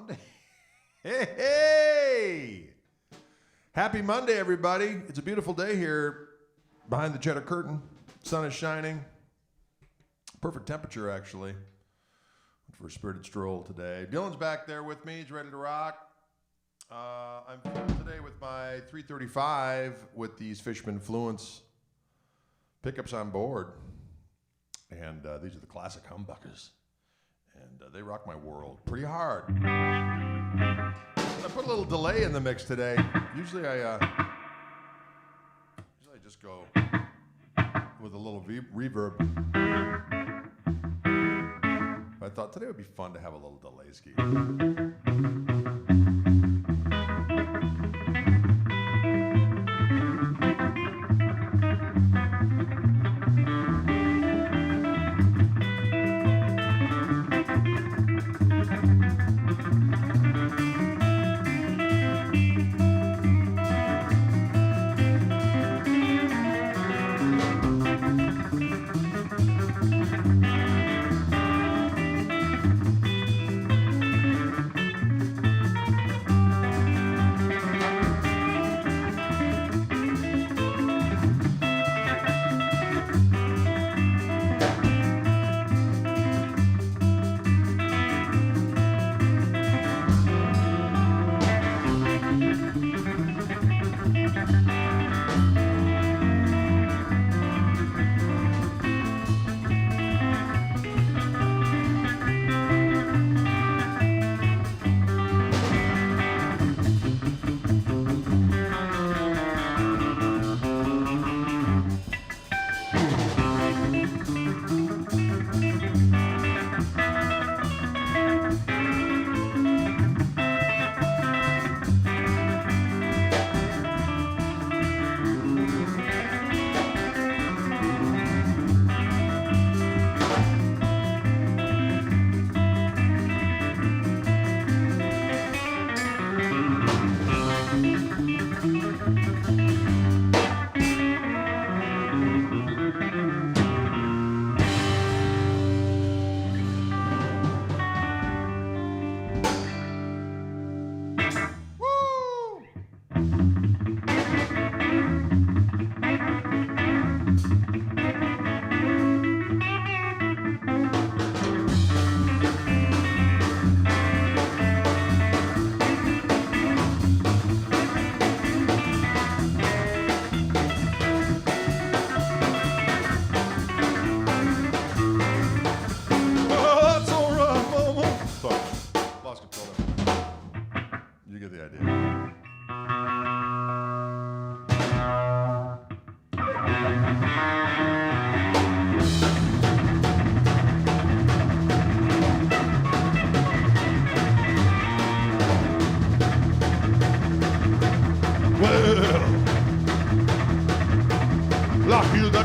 Monday. Hey! Happy Monday, everybody. It's a beautiful day here behind the cheddar curtain. Sun is shining. Perfect temperature, actually, for a spirited stroll today. Dylan's back there with me. He's ready to rock. I'm filming today with my 335 with these Fishman Fluence pickups on board. And these are the classic humbuckers. And they rock my world pretty hard. I put a little delay in the mix today. Usually I just go with a little reverb. But I thought today would be fun to have a little delay ski.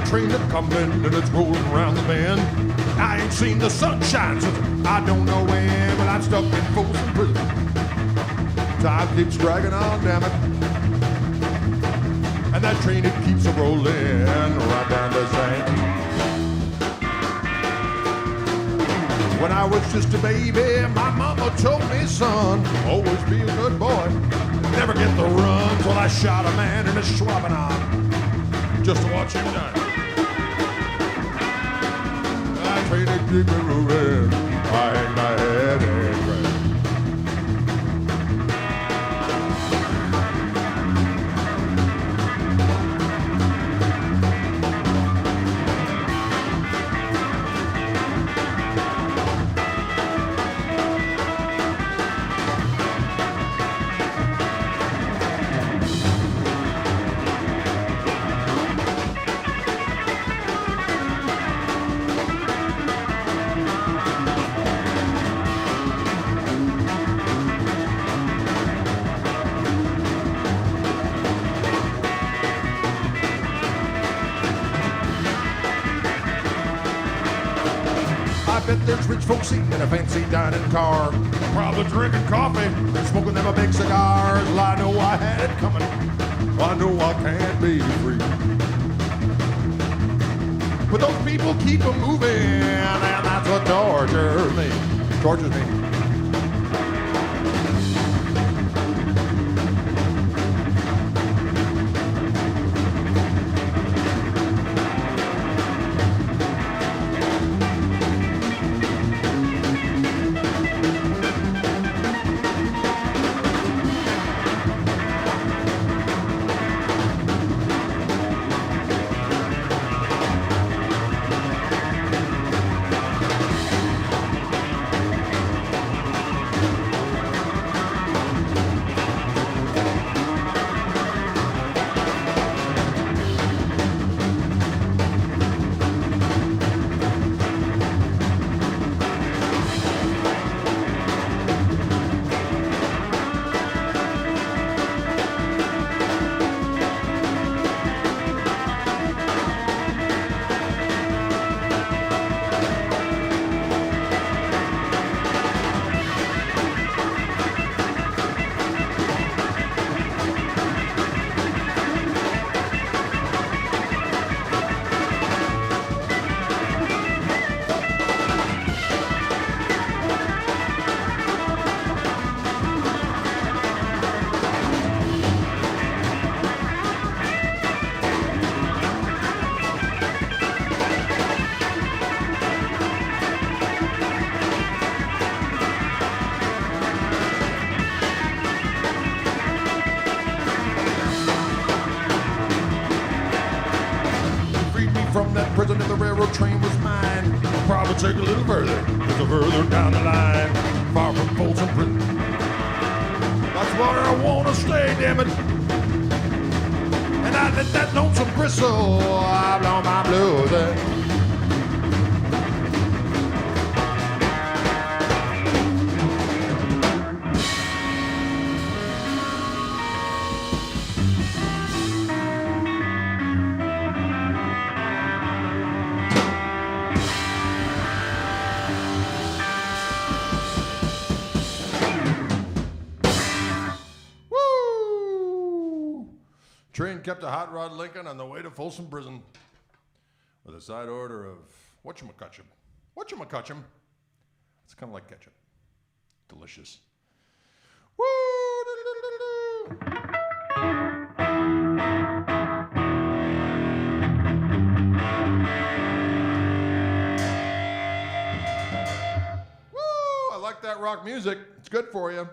Train that's coming and it's rolling around the bend. I ain't seen the sunshine since I don't know when, but I'm stuck in Folsom Prison. Time keeps dragging on, damn it. And that train, it keeps a rolling right down the St. When I was just a baby, my mama told me, son, always be a good boy. Never get the runs while I shot a man in a swabbing arm just to watch him die. Train to keep me moving. I hang my head and cry. I bet there's rich folks eating in a fancy dining car, probably drinking coffee and smoking them a big cigars. Well, I know I had it coming. I know I can't be free. But those people keep them moving, and that's what tortures me. Tortures me. I'll take a little further, just a further down the line, far from Folsom Prison. That's where I wanna stay, damn it. And I let that lonesome bristle, I blow my blues. Train kept a hot rod Lincoln on the way to Folsom Prison with a side order of whatchamacutchum. Whatchamacutchum. It's kind of like ketchup. Delicious. Woo! Woo! I like that rock music. It's good for you.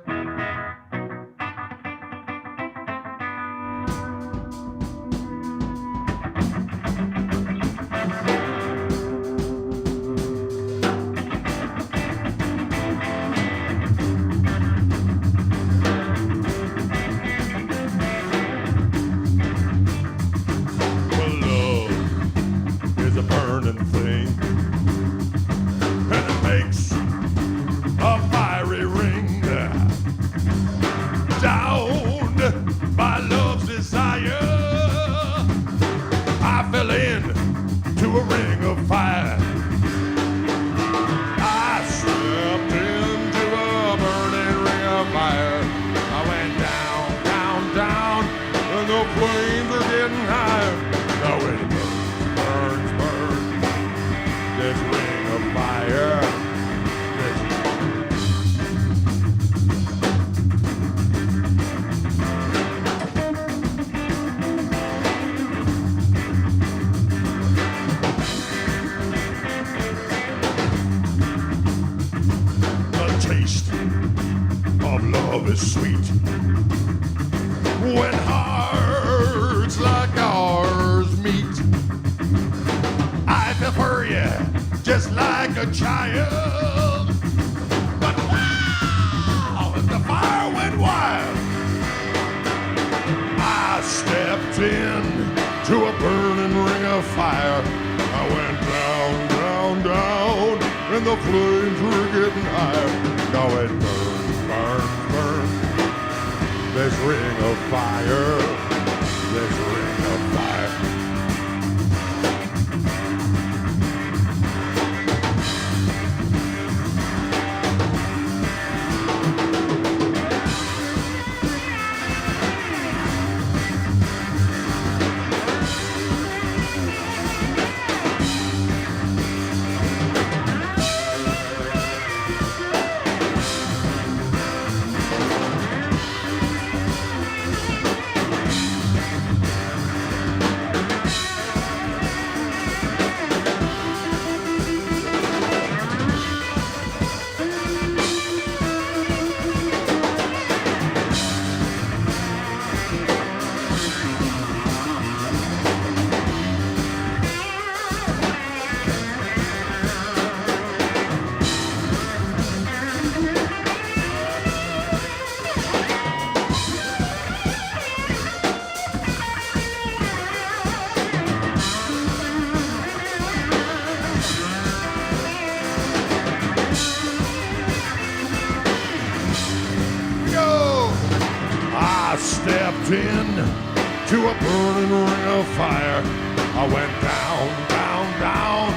To a burning ring of fire, I went down, down, down,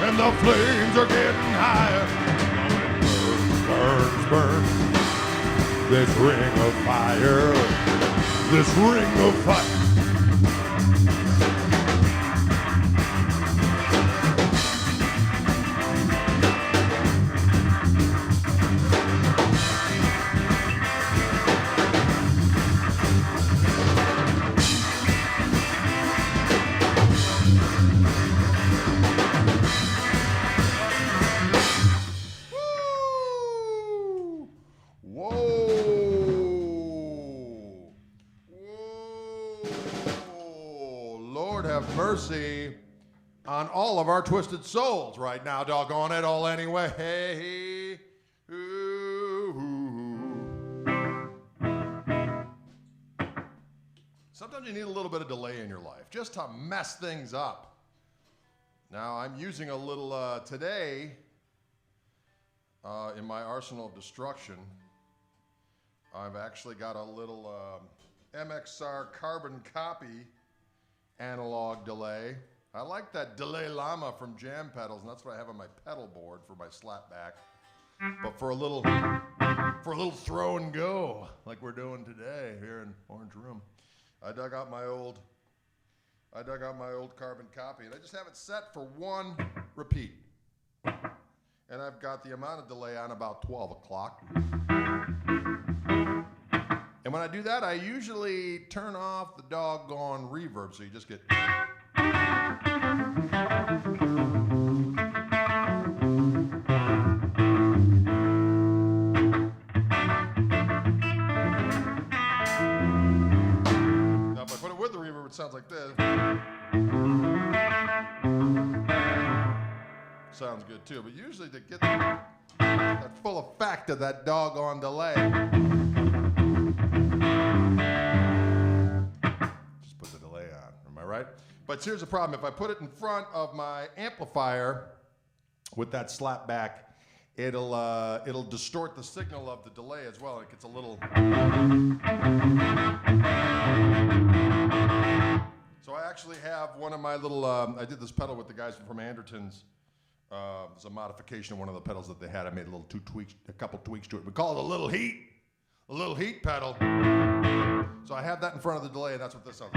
and the flames are getting higher. Burns, burns, burns, this ring of fire, this ring of fire. Mercy. on all of our twisted souls right now, doggone it, all anyway. Hey, sometimes you need a little bit of delay in your life just to mess things up. Now, I'm using a little today in my arsenal of destruction. I've actually got a little MXR carbon copy analog delay. I like that delay llama from Jam Pedals, and that's what I have on my pedal board for my slapback. But for a little throw and go, like we're doing today here in Orange Room, I dug out my old carbon copy, and I just have it set for one repeat. And I've got the amount of delay on about 12 o'clock. And when I do that, I usually turn off the doggone reverb, so you just get... Now, if I put it with the reverb, it sounds like this. Sounds good too, but usually to get that full effect of that doggone delay, just put the delay on. Am I right? But here's the problem: if I put it in front of my amplifier with that slap back, it'll distort the signal of the delay as well. It gets a little. So I actually have one of my little. I did this pedal with the guys from Anderton's. It's a modification of one of the pedals that they had. I made a couple tweaks to it. We call it a little heat pedal. So I have that in front of the delay, and that's what this sounds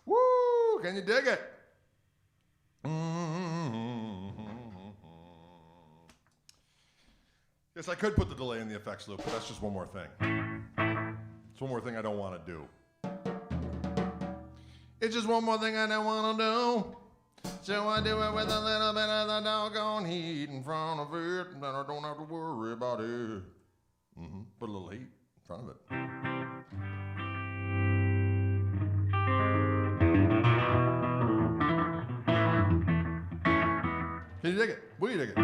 Woo! Can you dig it? Guess I could put the delay in the effects loop, but that's just one more thing. It's one more thing I don't want to do. It's just one more thing I don't want to do. So I do it with a little bit of the doggone heat in front of it, and then I don't have to worry about it. Put a little heat in front of it. Can you dig it? Will you dig it?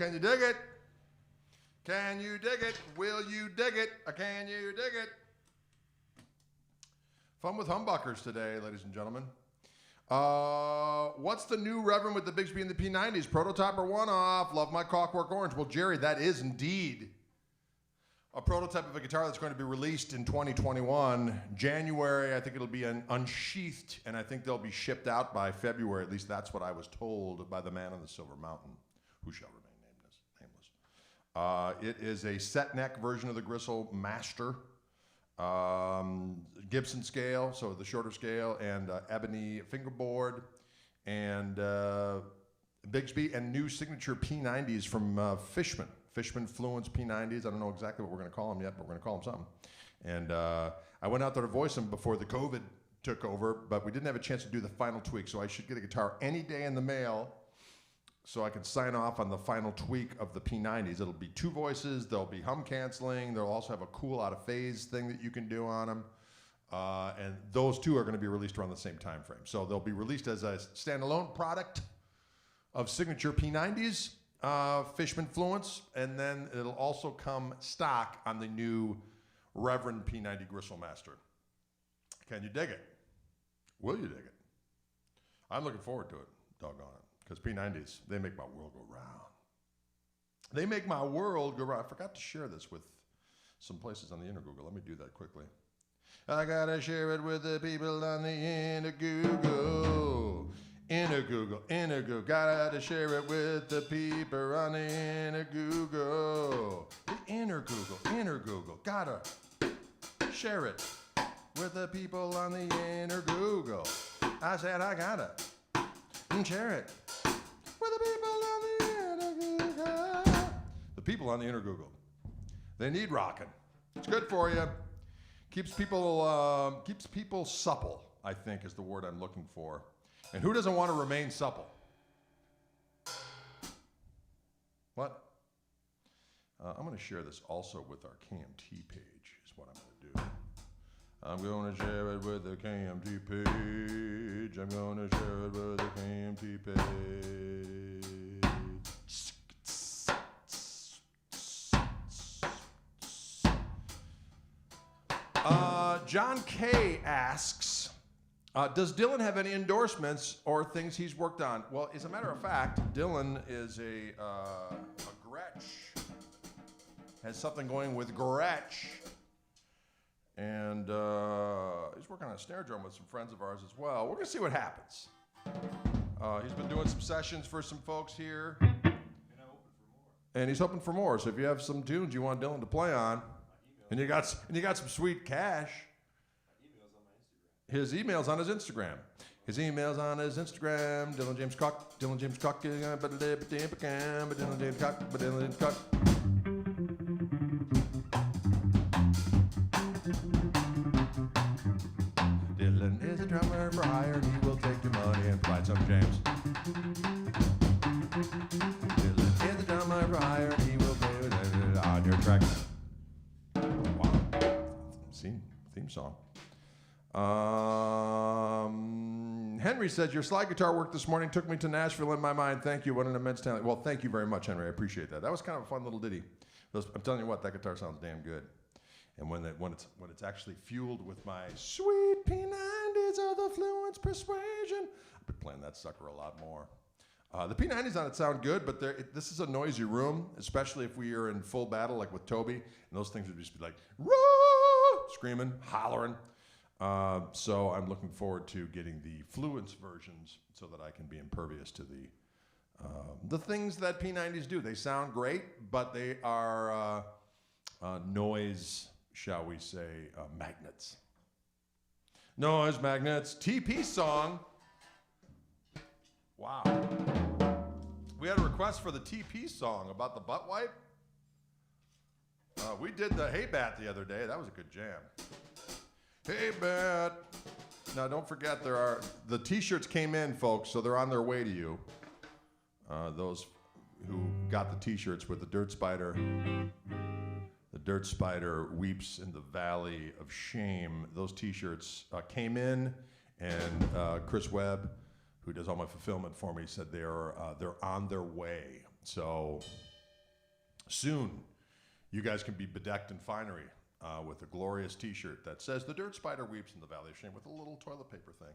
Can you dig it? Can you dig it? Will you dig it? Can you dig it? Fun with humbuckers today, ladies and gentlemen. What's the new Reverend with the Bigsby and the P90s? Prototype or one-off? Love my Clockwork Orange. Well, Jerry, that is indeed a prototype of a guitar that's going to be released in 2021. January, I think it'll be unsheathed, and I think they'll be shipped out by February. At least that's what I was told by the man on the Silver Mountain, who shall remain nameless. It is a set neck version of the Gristle Master. Gibson scale, so the shorter scale, and ebony fingerboard, and Bigsby, and new signature P90s from Fishman. Fishman Fluence P90s. I don't know exactly what we're going to call them yet, but we're going to call them something. And I went out there to voice them before the COVID took over, but we didn't have a chance to do the final tweak, so I should get a guitar any day in the mail so I can sign off on the final tweak of the P90s. It'll be 2 voices, there'll be hum canceling, they'll also have a cool out of phase thing that you can do on them. And those 2 are going to be released around the same time frame. So they'll be released as a standalone product of signature P90s, Fishman Fluence, and then it'll also come stock on the new Reverend P90 Gristle Master. Can you dig it? Will you dig it? I'm looking forward to it, doggone it. Because P90s, they make my world go round. They make my world go round. I forgot to share this with some places on the Intergoogle. Let me do that quickly. I gotta share it with the people on the Intergoogle. Intergoogle. Gotta share it with the people on the Intergoogle. The Intergoogle. Gotta share it with the people on the Intergoogle. I said I gotta share it. The people on the Intergoogle. They need rocking. It's good for you. Keeps people supple, I think is the word I'm looking for. And who doesn't want to remain supple? What? I'm going to share this also with our KMT page, is what I'm going to do. I'm going to share it with the KMT page. I'm going to share it with the KMT page. John K. asks, does Dylan have any endorsements or things he's worked on? Well, as a matter of fact, Dylan is a Gretsch. Has something going with Gretsch. And he's working on a snare drum with some friends of ours as well. We're going to see what happens. He's been doing some sessions for some folks here. And he's hoping for more. So if you have some tunes you want Dylan to play on, and you got some sweet cash, his email's on his Instagram. Dylan James Koch. Dylan James Koch. Dylan is a drummer for hire, and he will take your money and provide some jams. Dylan is a drummer for hire, and he will play with it on your track. Wow. Theme song. Henry says, your slide guitar work this morning took me to Nashville in my mind. Thank you. What an immense talent. Well, thank you very much, Henry. I appreciate that. That was kind of a fun little ditty. I'm telling you what, that guitar sounds damn good. And when it's actually fueled with my sweet P90s or the Fluence Persuasion, I've been playing that sucker a lot more. The P90s on it sound good, but this is a noisy room, especially if we are in full battle like with Toby, and those things would just be like, "Roo!" Screaming, hollering. So I'm looking forward to getting the Fluence versions so that I can be impervious to the things that P90s do. They sound great, but they are noise, shall we say, magnets. Noise magnets. TP song. Wow. We had a request for the TP song about the butt wipe. We did the Hey Bat the other day. That was a good jam. Hey Bat. Now don't forget the t-shirts came in, folks, so they're on their way to you. Those who got the t-shirts with the Dirt Spider. The Dirt Spider weeps in the valley of shame. Those t-shirts came in, and Chris Webb, who does all my fulfillment for me, said they're on their way. So soon, you guys can be bedecked in finery with a glorious t-shirt that says the Dirt Spider weeps in the valley of shame with a little toilet paper thing.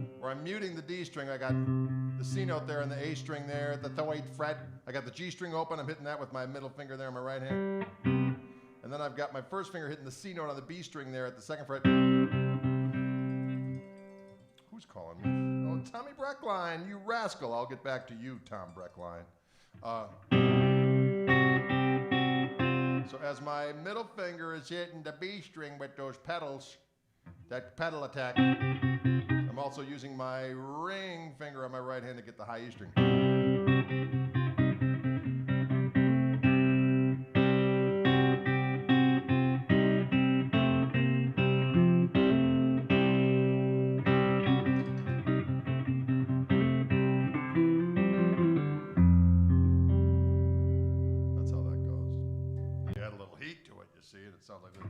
where I'm muting the D string. I got the C note there and the A string there, the third fret. I got the G string open. I'm hitting that with my middle finger there on my right hand. And then I've got my first finger hitting the C note on the B string there at the second fret. Who's calling me? Oh, Tommy Breckline, you rascal. I'll get back to you, Tom Breckline. So as my middle finger is hitting the B string with those pedals, that pedal attack, I'm also using my ring finger on my right hand to get the high E string. That's how that goes. You add a little heat to it, you see, and it sounds like this.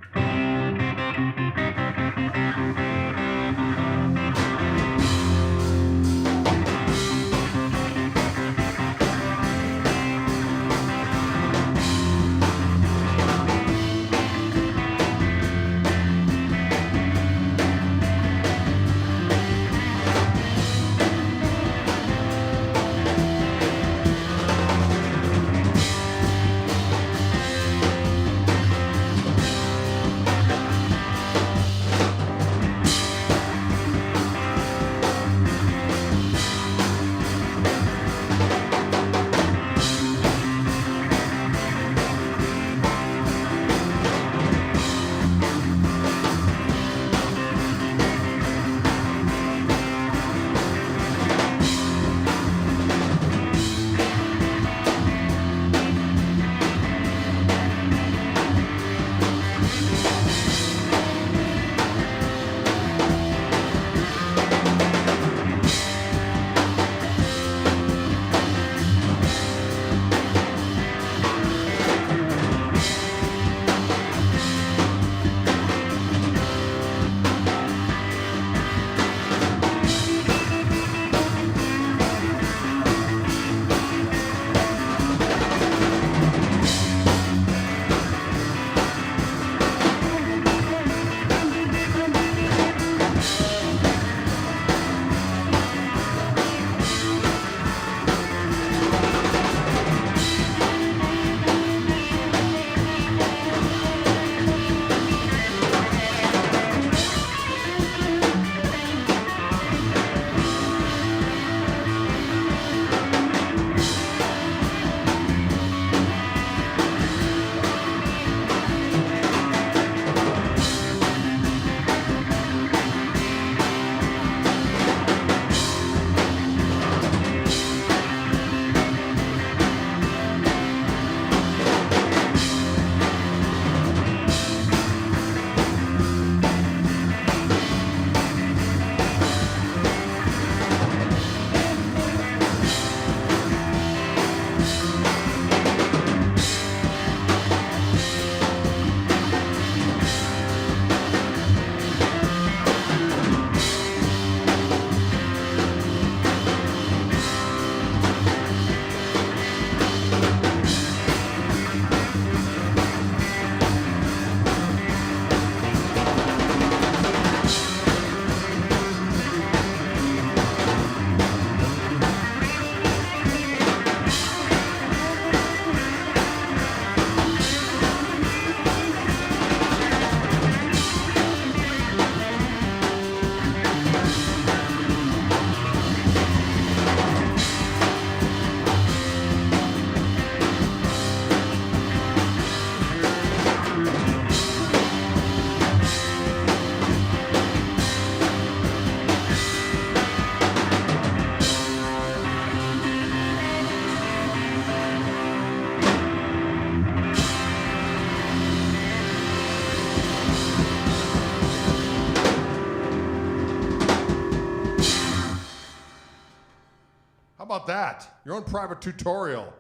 about that? Your own private tutorial.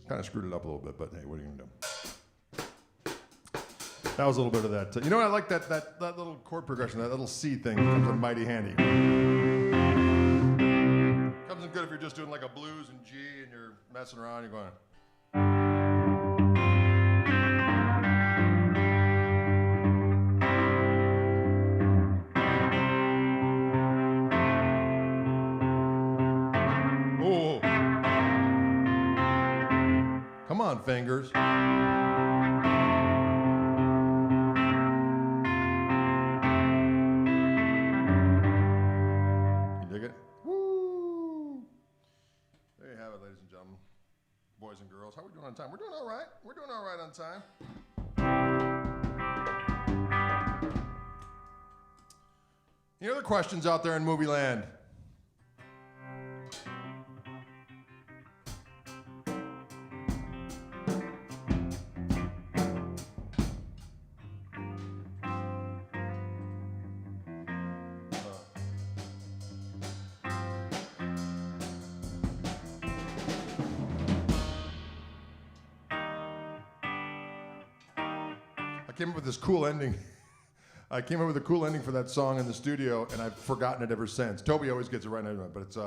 Kind of screwed it up a little bit, but hey, what are you going to do? That was a little bit of that. You know what? I like that little chord progression, that little C thing comes in mighty handy. Comes in good if you're just doing like a blues and G and you're messing around, you're going. fingers. You dig it? Woo! There you have it, ladies and gentlemen. Boys and girls. How are we doing on time? We're doing all right. We're doing all right on time. Any other questions out there in movie land? I came up with this cool ending. I came up with a cool ending for that song in the studio, and I've forgotten it ever since. Toby always gets it right now, but it's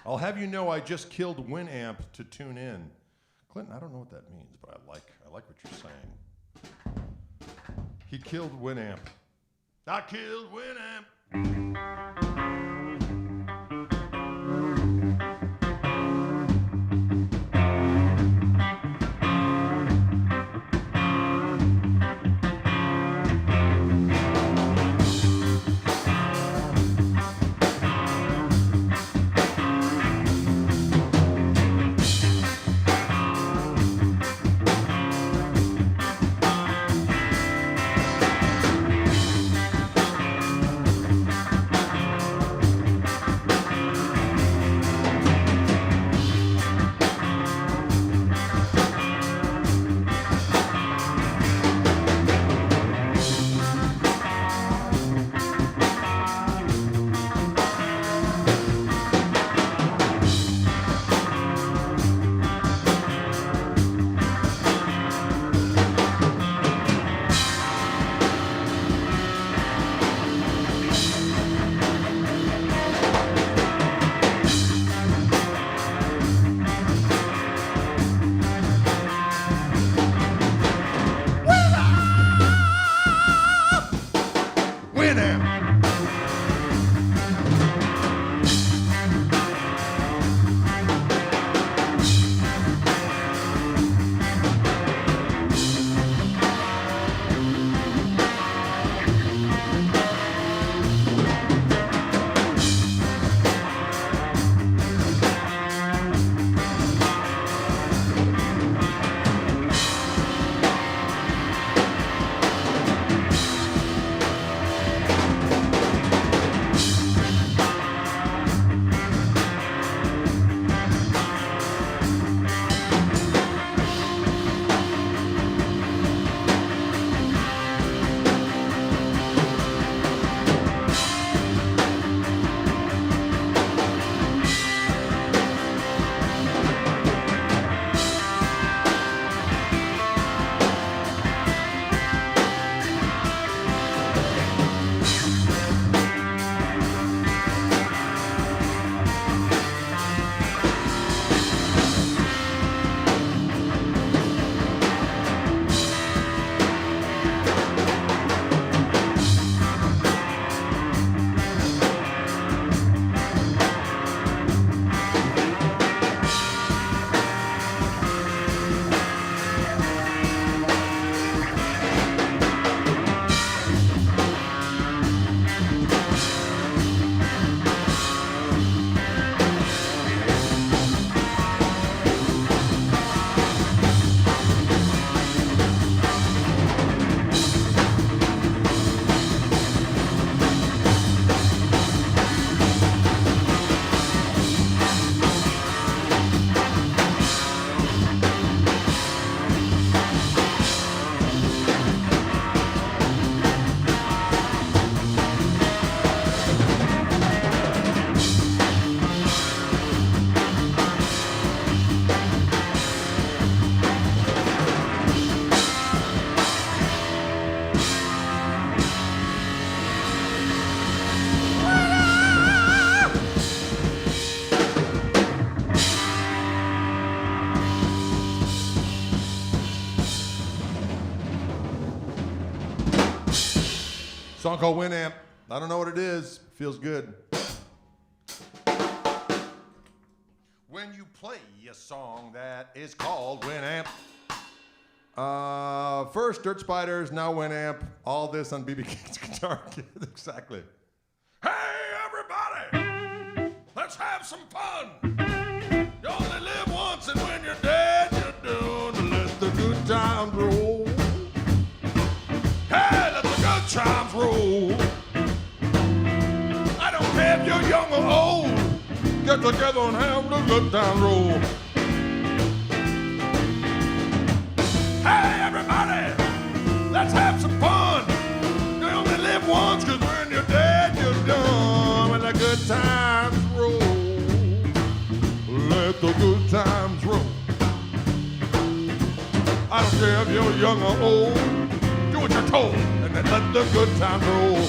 I'll have you know I just killed Winamp to tune in. Clinton, I don't know what that means, but I like what you're saying. He killed Winamp. I killed Winamp. Song called Winamp. I don't know what it is. Feels good. When you play a song that is called Winamp. First Dirt Spiders, now Winamp. All this on BB King's Guitar Kit. Exactly. Hey, everybody! Let's have some fun! You only live once, and when you're dead, you're doomed to let the good times roll. Hey, let the good times roll. I don't care if you're young or old. Get together and have the good times roll. Hey, everybody, let's have some fun. You only live once, cause when you're dead, you're done. When the good times roll, let the good times roll. I don't care if you're young or old. Do what you're told, and then let the good times roll.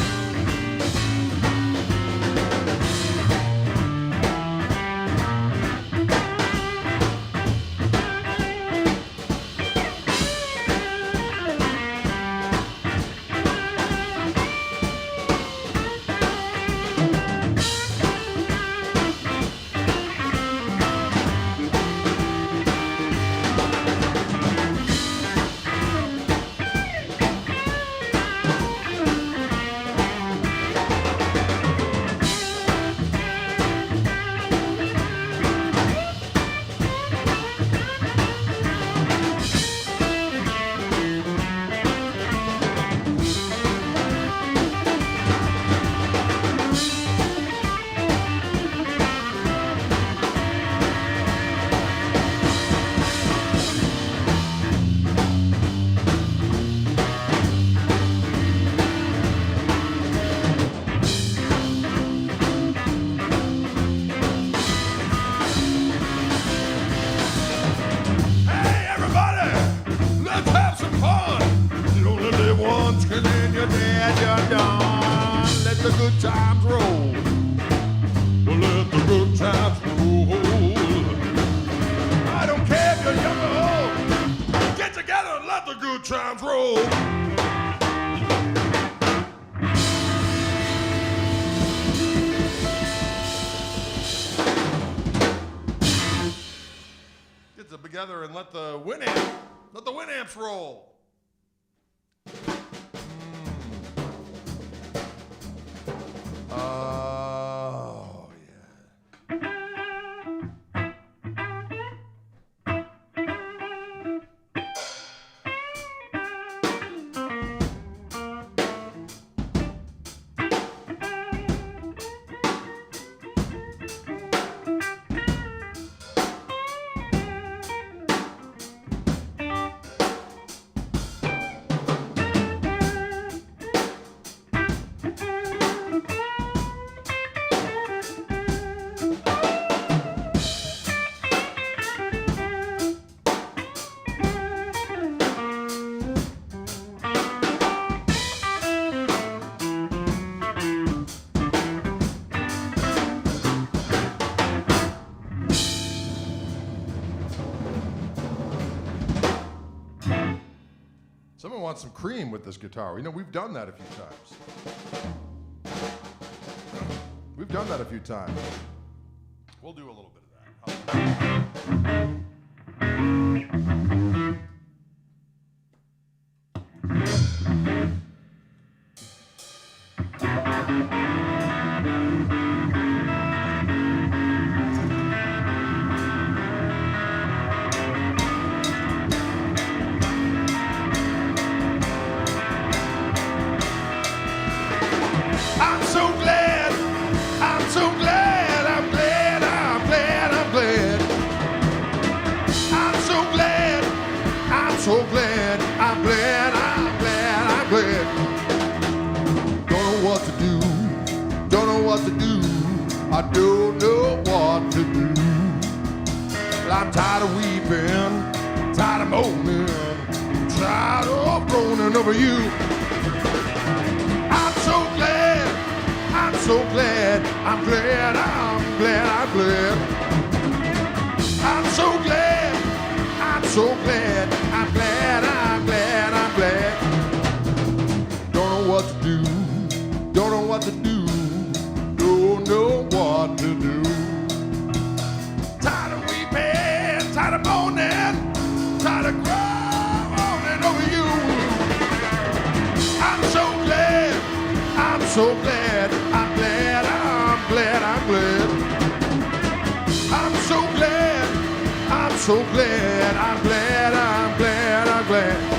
Good times roll. Let the good times roll. I don't care if you're young or old. Get together and let the good times roll. Get together and let the Winamps roll. Oh, yeah. Someone wants some cream with this guitar. You know, we've done that a few times. We've done that a few times. We'll do a little bit of that. So glad, I'm glad, I'm glad, I'm glad. Don't know what to do, don't know what to do. I don't know what to do. Well, I'm tired of weeping, tired of moaning, tired of groaning over you. I'm so glad, I'm so glad, I'm glad, I'm glad, I'm glad. I'm so glad, I'm so glad, I'm glad, I'm glad, I'm glad. Don't know what to do, don't know what to do, don't know what to do. Tired of weeping, tired of moaning, tired of groaning over you. I'm so glad, I'm so glad, I'm glad, I'm glad, I'm glad. I'm so glad, I'm so glad, I'm glad, I'm glad, I'm glad.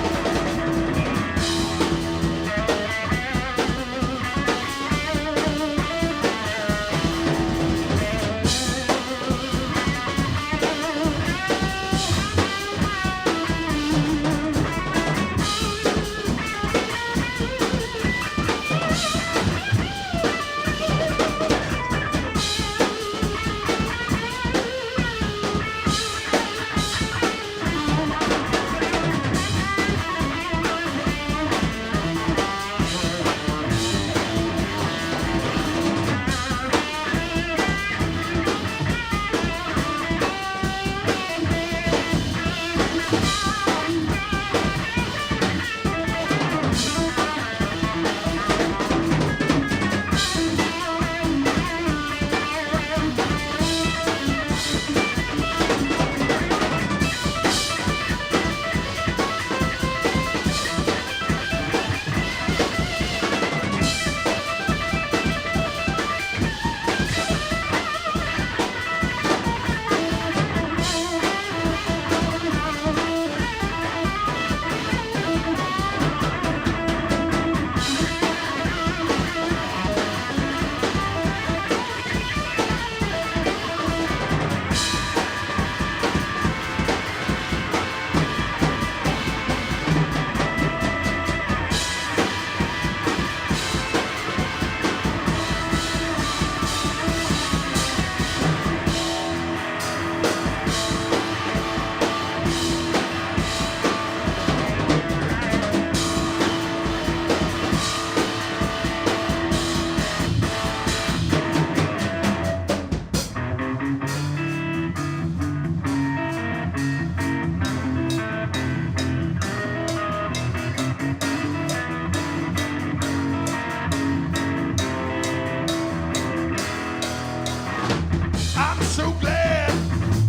I'm so glad,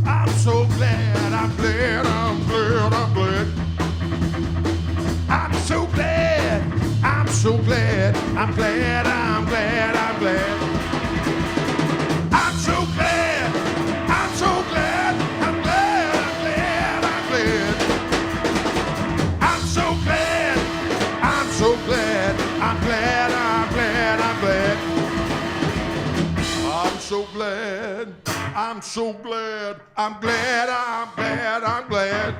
I'm so glad, I'm glad, I'm glad, I'm glad. I'm so glad, I'm so glad, I'm glad, I'm glad, I'm glad. I'm so glad, I'm so glad, I'm glad, I'm glad, I'm glad. I'm so glad, I'm so glad, I'm glad, I'm glad, I'm glad. I'm so glad, I'm so glad, I'm glad, I'm glad, I'm glad.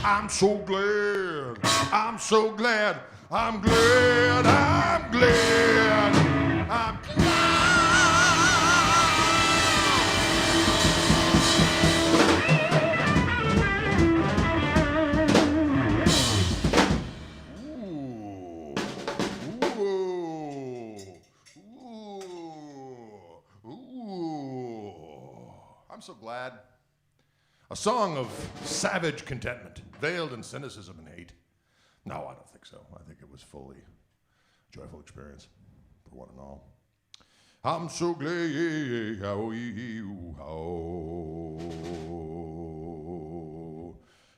I'm so glad, I'm so glad, I'm glad, I'm glad, I'm I'm so glad. A song of savage contentment, veiled in cynicism and hate. No, I don't think so. I think it was fully a joyful experience for one and all. I'm so glad. You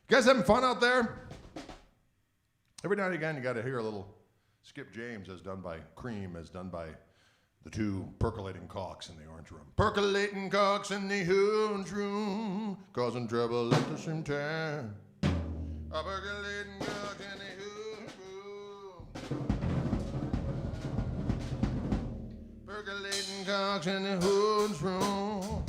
guys having fun out there? Every now and again, you got to hear a little Skip James, as done by Cream, as done by the two percolating Kochs in the Orange Room. Percolating Kochs in the Orange Room, causing trouble at the same time. A percolating Kochs in the Orange Room. Percolating Kochs in the Orange Room.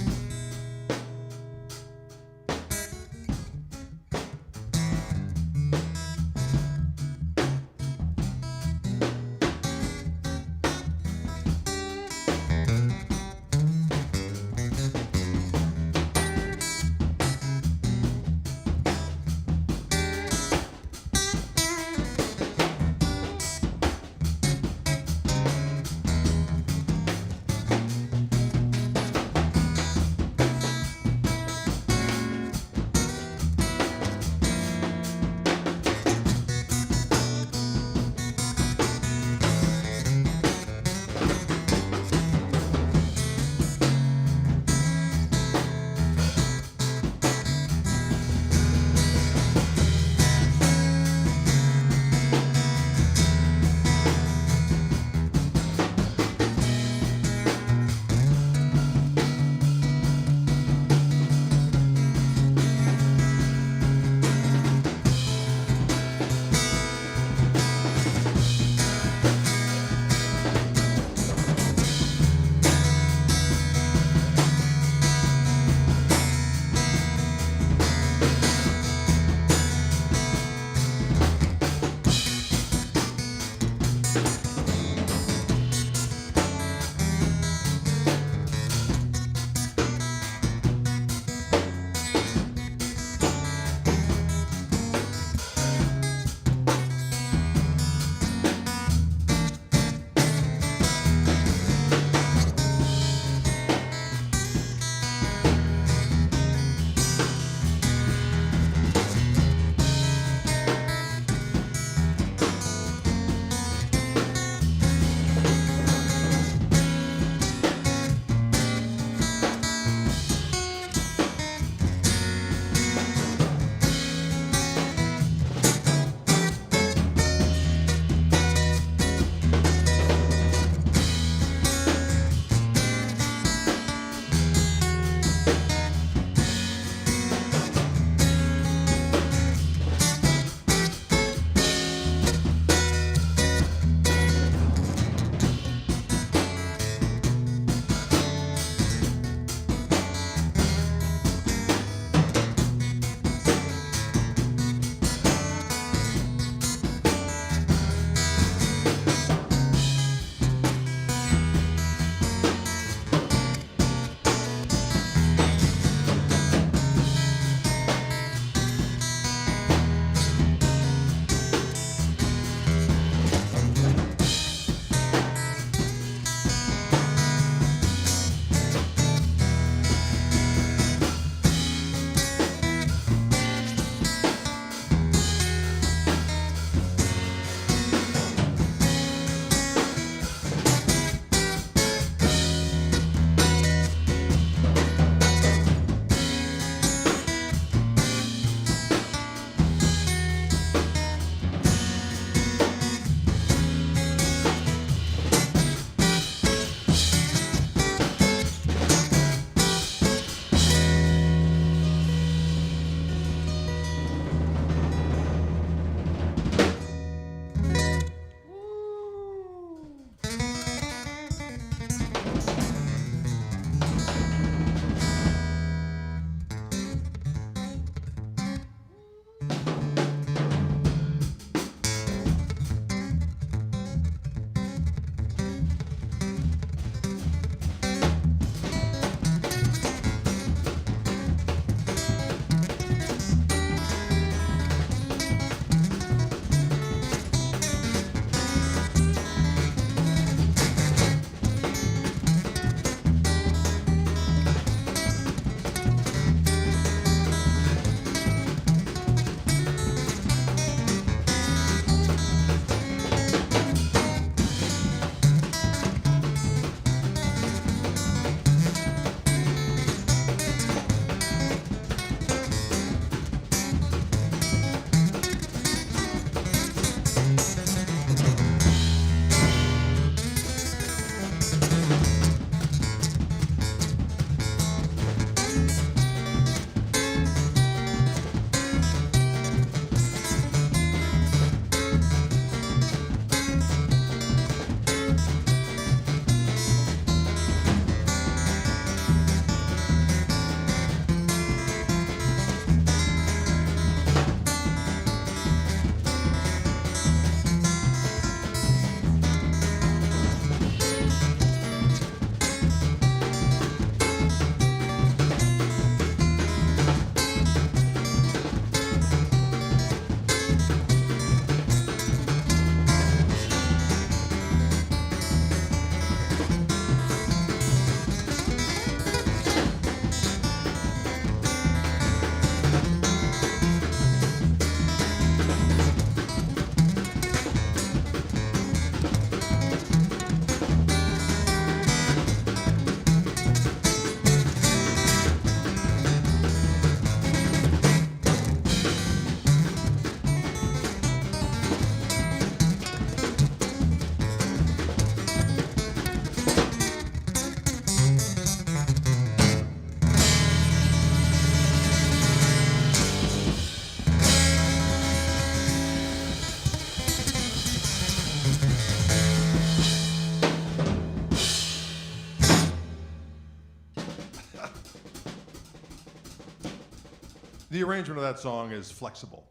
The arrangement of that song is flexible,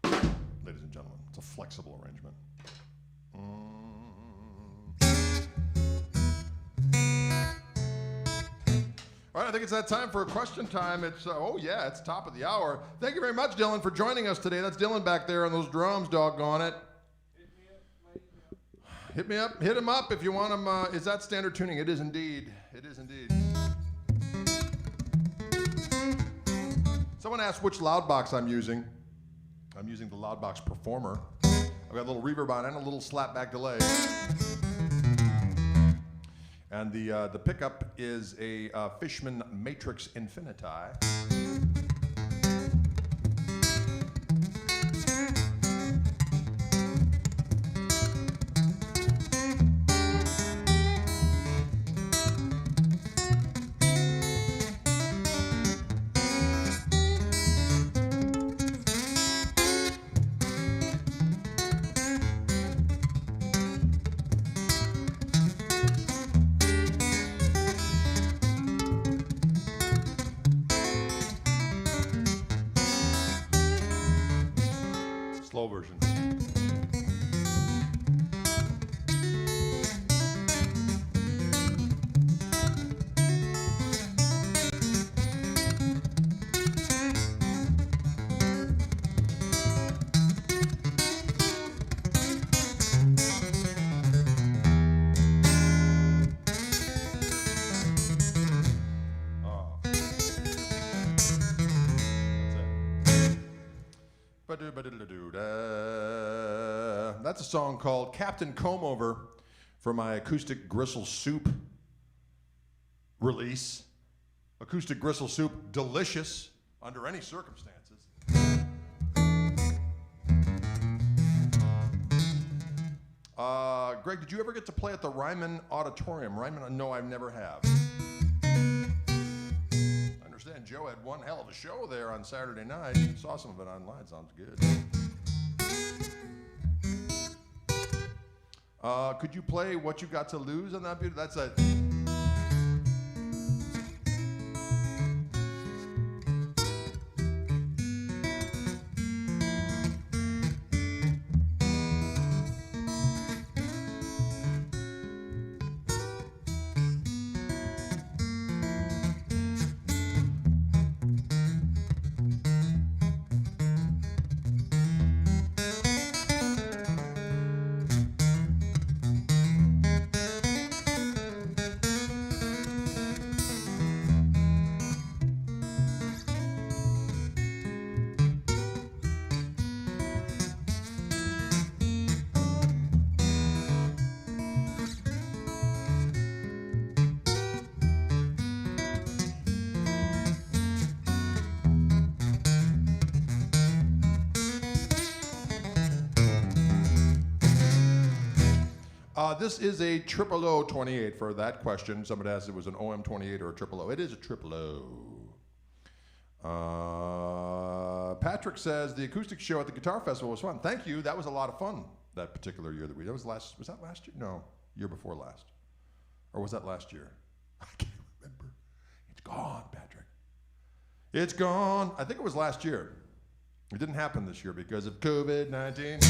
ladies and gentlemen. It's a flexible arrangement. All right, I think it's that time for question time. It's it's top of the hour. Thank you very much, Dylan, for joining us today. That's Dylan back there on those drums, doggone it. Hit me up. Hit him up if you want him. Is that standard tuning? It is indeed. It is indeed. Someone asked which loudbox I'm using. I'm using the Loudbox Performer. I've got a little reverb on and a little slapback delay. And the pickup is a Fishman Matrix Infiniti. Slow version. That's a song called Captain Comb-Over for my Acoustic Gristle Soup release. Acoustic Gristle Soup, delicious under any circumstances. Greg, did you ever get to play at the Ryman Auditorium? Ryman? No, I've never have. I understand Joe had one hell of a show there on Saturday night. Saw some of it online. Sounds good. Could you play What You Got to Lose on that? That's a... This is a 00028 for that question. Somebody asked if it was an OM28 or a 000. It is a 000. Patrick says the acoustic show at the Guitar Festival was fun. Thank you. That was a lot of fun that particular year that we. Was that last year? No, year before last. Or was that last year? I can't remember. It's gone, Patrick. It's gone. I think it was last year. It didn't happen this year because of COVID-19.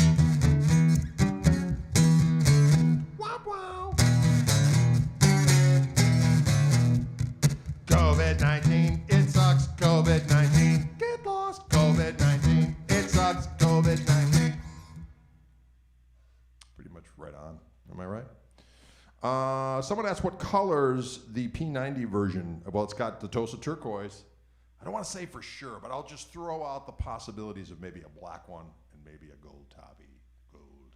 COVID-19, it sucks, COVID-19, get lost, COVID-19, it sucks, COVID-19. Pretty much right on, am I right? Someone asked what colors the P90 version, well, it's got the Tulsa turquoise. I don't want to say for sure, but I'll just throw out the possibilities of maybe a black one and maybe a gold tabby, gold.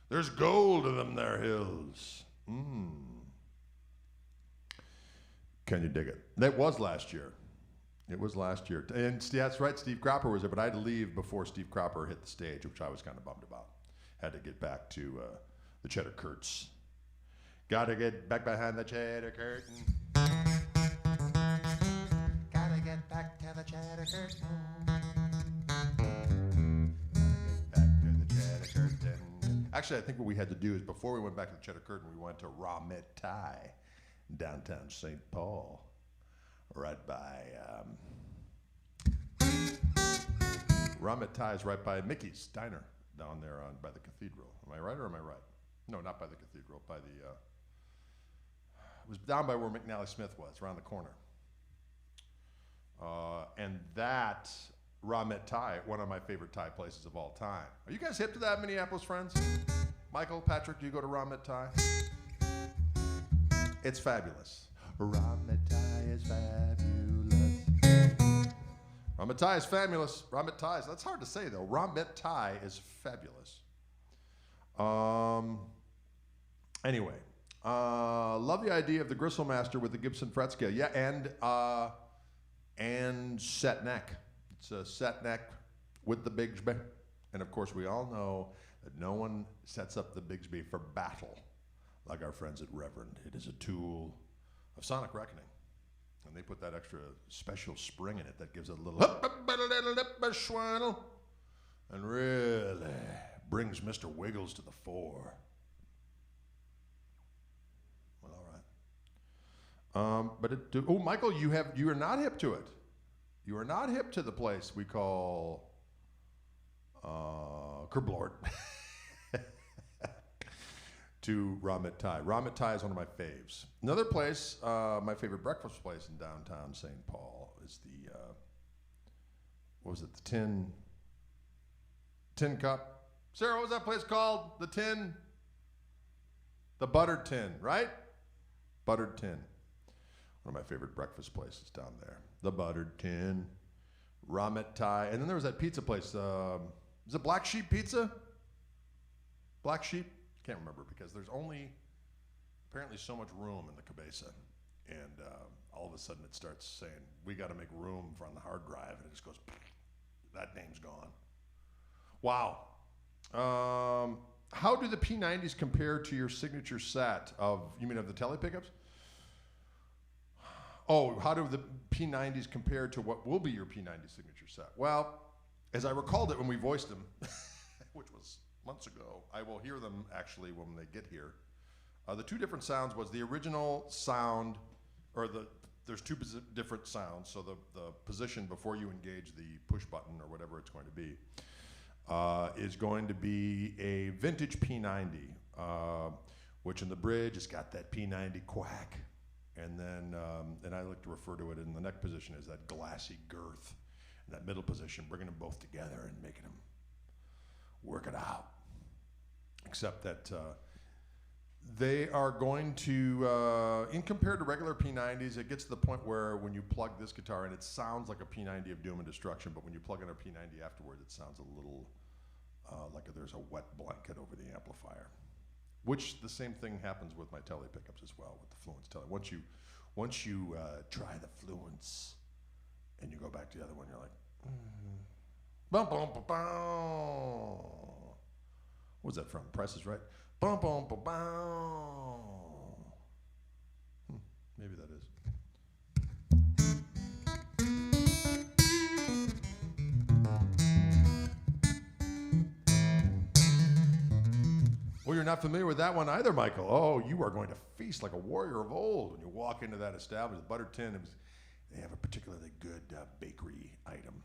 There's gold in them there hills. Can you dig it? That was last year. It was last year. And that's right, Steve Cropper was there, but I had to leave before Steve Cropper hit the stage, which I was kind of bummed about. Had to get back to the Cheddar Kurtz. Gotta get back behind the Cheddar Curtain. Gotta get back to the Cheddar Curtain. Gotta get back to the Cheddar Curtain. Actually, I think what we had to do is before we went back to the Cheddar Curtain, we went to Ramet Thai. Downtown St. Paul, right by Ramet Thai is right by Mickey's Diner down there by the cathedral. Am I right or am I right? No, not by the cathedral, by the, it was down by where McNally Smith was, around the corner. And that Ramet Thai, one of my favorite Thai places of all time. Are you guys hip to that, Minneapolis friends? Michael, Patrick, do you go to Ramet Thai? It's fabulous. Ramet Thai is fabulous. Ramet Thai is fabulous. Ramet Thai is, that's hard to say though. Ramet Thai is fabulous. Anyway, love the idea of the Gristle Master with the Gibson fret scale. Yeah, and set neck. It's a set neck with the Bigsby. And of course, we all know that no one sets up the Bigsby for battle like our friends at Reverend. It is a tool of sonic reckoning. And they put that extra special spring in it that gives it a little and really brings Mr. Wiggles to the fore. Well, all right. Michael, you are not hip to it. You are not hip to the place we call Kerblord. To Ramet Thai. Ramet Thai is one of my faves. Another place, my favorite breakfast place in downtown St. Paul is the, what was it, the Tin Cup? Sarah, what was that place called? The Buttered Tin, right? Buttered Tin. One of my favorite breakfast places down there. The Buttered Tin, Ramet Thai. And then there was that pizza place. Is it Black Sheep Pizza? Black Sheep? Can't remember because there's only apparently so much room in the cabeza. And all of a sudden it starts saying, we got to make room for on the hard drive. And it just goes, that name's gone. Wow. How do the P90s compare to your signature set of the tele pickups? Oh, how do the P90s compare to what will be your P90 signature set? Well, as I recalled it when we voiced them, which was months ago, I will hear them actually when they get here. The two different sounds was the original sound, or there's two different sounds. So the position before you engage the push button or whatever it's going to be is going to be a vintage P90, which in the bridge has got that P90 quack. And then, and I like to refer to it in the neck position as that glassy girth. In that middle position, bringing them both together and making them work it out. Except that they are going to, in compared to regular P90s, it gets to the point where when you plug this guitar in, it sounds like a P90 of doom and destruction, but when you plug in a P90 afterwards, it sounds a little like there's a wet blanket over the amplifier. Which the same thing happens with my tele pickups as well, with the Fluence tele. Once you try the Fluence and you go back to the other one, you're like, bum bum ba bum. What was that from? Price is Right. Bum bum ba bum. Maybe that is. Well, you're not familiar with that one either, Michael. Oh, you are going to feast like a warrior of old when you walk into that establishment. Buttered Tin, they have a particularly good bakery item.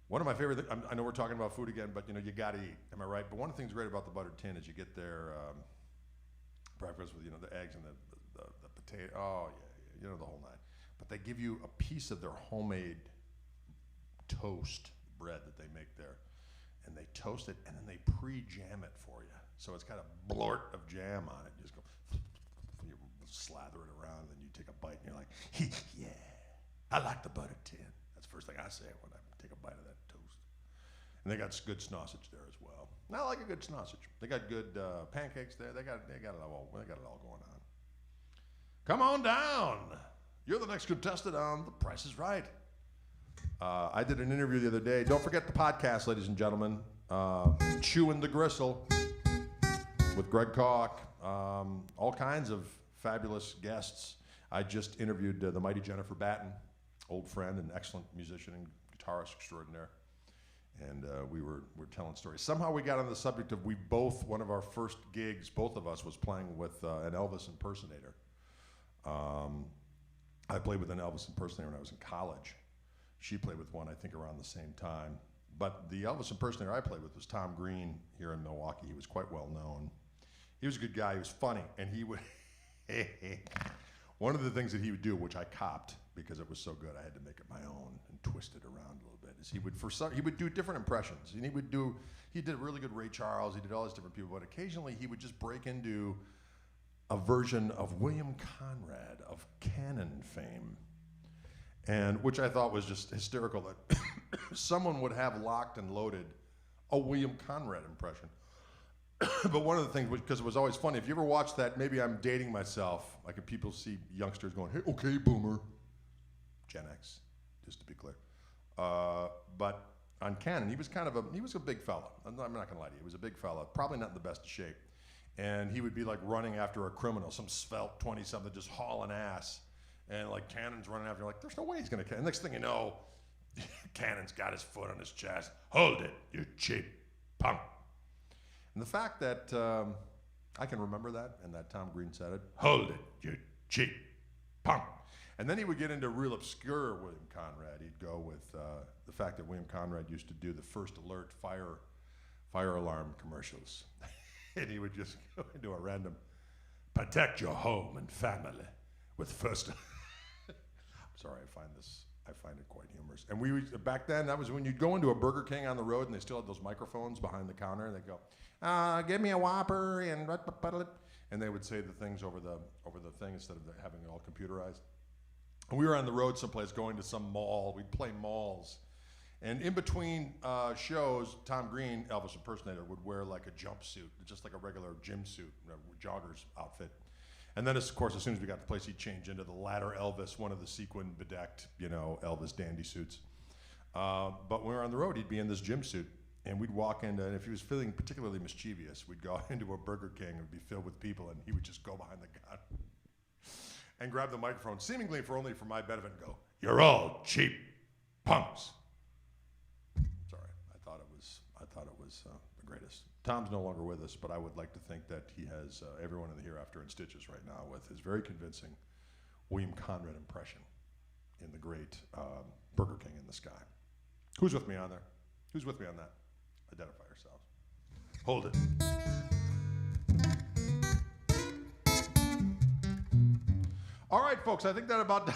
One of my favorite things, I know we're talking about food again, but you got to eat, am I right? But one of the things great about the Buttered Tin is you get their breakfast with, the eggs and the potato. Oh, yeah, the whole nine. But they give you a piece of their homemade toast bread that they make there. And they toast it, and then they pre-jam it for you. So it's got a blort of jam on it. You just go, you slather it around, and then you take a bite, and you're like, yeah, I like the Buttered Tin. That's the first thing I say when I take a bite of that toast. And they got good sausage there as well. And I like a good sausage. They got good pancakes there. They got it all going on. Come on down. You're the next contestant on The Price is Right. I did an interview the other day. Don't forget the podcast, ladies and gentlemen. Chewing the Gristle with Greg Koch. All kinds of fabulous guests. I just interviewed the mighty Jennifer Batten, old friend and excellent musician and guitarist extraordinaire. And we were telling stories. Somehow we got on the subject of one of our first gigs, both of us, was playing with an Elvis impersonator. I played with an Elvis impersonator when I was in college. She played with one, I think, around the same time. But the Elvis impersonator I played with was Tom Green here in Milwaukee. He was quite well known. He was a good guy. He was funny, and he would. One of the things that he would do, which I copped because it was so good, I had to make it my own and twist it around a little bit. Is he would do different impressions, and he did a really good Ray Charles. He did all these different people, but occasionally he would just break into a version of William Conrad of Cannon fame, and which I thought was just hysterical that someone would have locked and loaded a William Conrad impression. But one of the things, because it was always funny, if you ever watch that, maybe I'm dating myself, like if people see youngsters going, hey, okay, boomer, Gen X, just to be clear. But on Cannon, he was a big fella. I'm not gonna lie to you, he was a big fella, probably not in the best of shape. And he would be like running after a criminal, some svelte 20-something, just hauling ass. And like Cannon's running after, like, there's no way he's gonna catch. And next thing you know, Cannon's got his foot on his chest. Hold it, you cheap punk. And the fact that I can remember that, and that Tom Green said it, hold it, you cheap punk. And then he would get into real obscure William Conrad. He'd go with the fact that William Conrad used to do the First Alert fire alarm commercials. And he would just go into a random, protect your home and family with First I'm sorry, I find it quite humorous. And back then, that was when you'd go into a Burger King on the road and they still had those microphones behind the counter, and they'd go, give me a Whopper, and they would say the things over the thing instead of having it all computerized. And we were on the road someplace going to some mall. We'd play malls. And in between shows, Tom Green, Elvis impersonator, would wear like a jumpsuit, just like a regular gym suit, jogger's outfit. And then, of course, as soon as we got to the place, he'd change into the latter Elvis, one of the sequin bedecked, Elvis dandy suits. But when we were on the road, he'd be in this gym suit, and we'd walk into, and if he was feeling particularly mischievous, we'd go into a Burger King, it would be filled with people, and he would just go behind the counter and grab the microphone, seemingly only for my benefit, and go, "You're all cheap punks." Sorry, I thought it was the greatest. Tom's no longer with us, but I would like to think that he has everyone in the hereafter in stitches right now with his very convincing William Conrad impression in the great Burger King in the Sky. Who's with me on there? Who's with me on that? Identify yourselves. Hold it. All right, folks, I think that about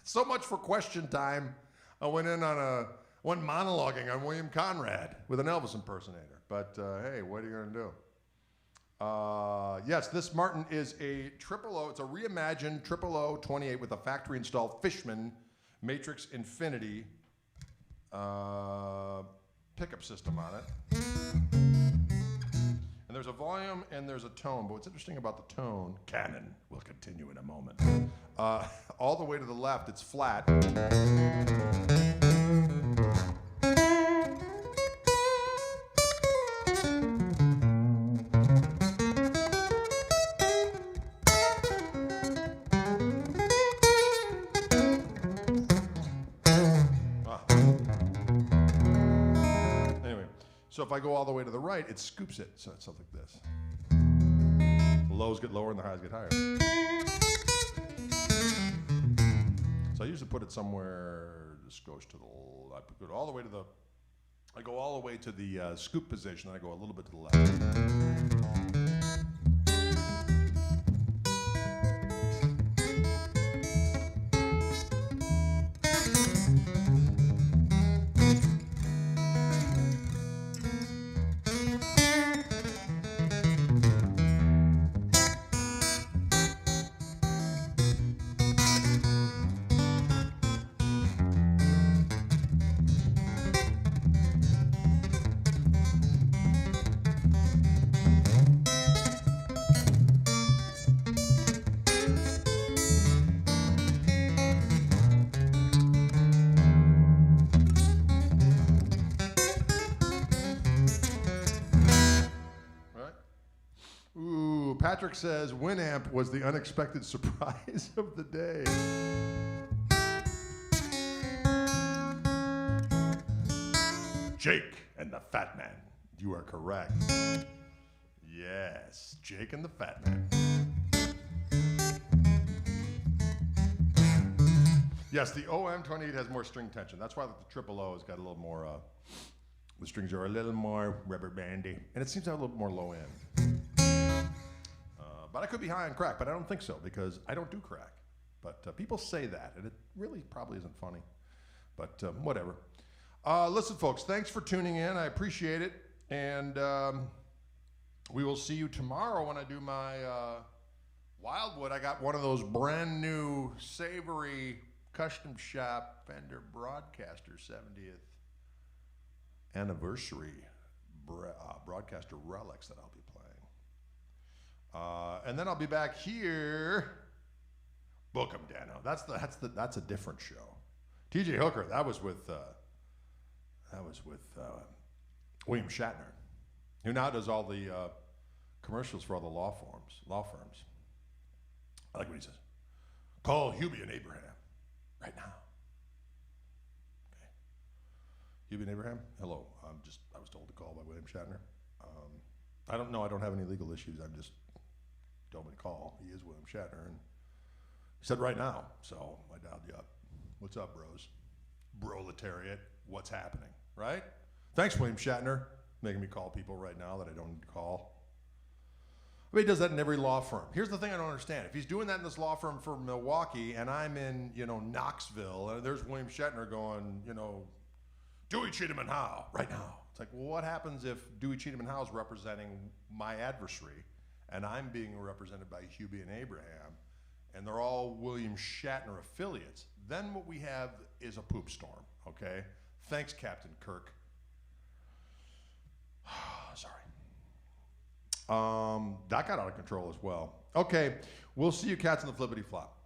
so much for question time. I went monologuing on William Conrad with an Elvis impersonator. But hey, what are you gonna do? Yes, this Martin is a 000. It's a reimagined 00028 with a factory installed Fishman Matrix Infinity pickup system on it. And there's a volume and there's a tone. But what's interesting about the tone, Canon, will continue in a moment. All the way to the left, it's flat. So if I go all the way to the right, it scoops it. So it's something like this. The lows get lower and the highs get higher. So I usually put it somewhere. This goes to the. I put it all the way to the. I go all the way to the scoop position, and I go a little bit to the left. Patrick says Winamp was the unexpected surprise of the day. Jake and the Fat Man. You are correct. Yes, Jake and the Fat Man. Yes, the OM28 has more string tension. That's why the 000 has got a little more The strings are a little more rubber bandy, and it seems to have a little more low end. But I could be high on crack, but I don't think so because I don't do crack. But people say that, and it really probably isn't funny. But whatever. Listen, folks, thanks for tuning in. I appreciate it. And we will see you tomorrow when I do my Wildwood. I got one of those brand new savory custom shop Fender Broadcaster 70th anniversary broadcaster relics that I'll be playing. And then I'll be back here. Book 'em, Dano. That's a different show. TJ Hooker. That was with William Shatner, who now does all the commercials for all the law firms. I like what he says. Call Hubie and Abraham right now. Okay. Hubie and Abraham. Hello. I was told to call by William Shatner. I don't know. I don't have any legal issues. I'm just told me to call. He is William Shatner, and he said right now. So I dialed you up. What's up, bros? Proletariat. What's happening? Right? Thanks, William Shatner, making me call people right now that I don't need to call. I mean, he does that in every law firm. Here's the thing I don't understand. If he's doing that in this law firm for Milwaukee, and I'm in, Knoxville, and there's William Shatner going, Dewey, Cheatham, and Howe right now. It's like, well, what happens if Dewey, Cheatham, and Howe is representing my adversary, and I'm being represented by Hubie and Abraham, and they're all William Shatner affiliates? Then what we have is a poop storm, okay? Thanks, Captain Kirk. Sorry. That got out of control as well. Okay, we'll see you cats in the flippity flop.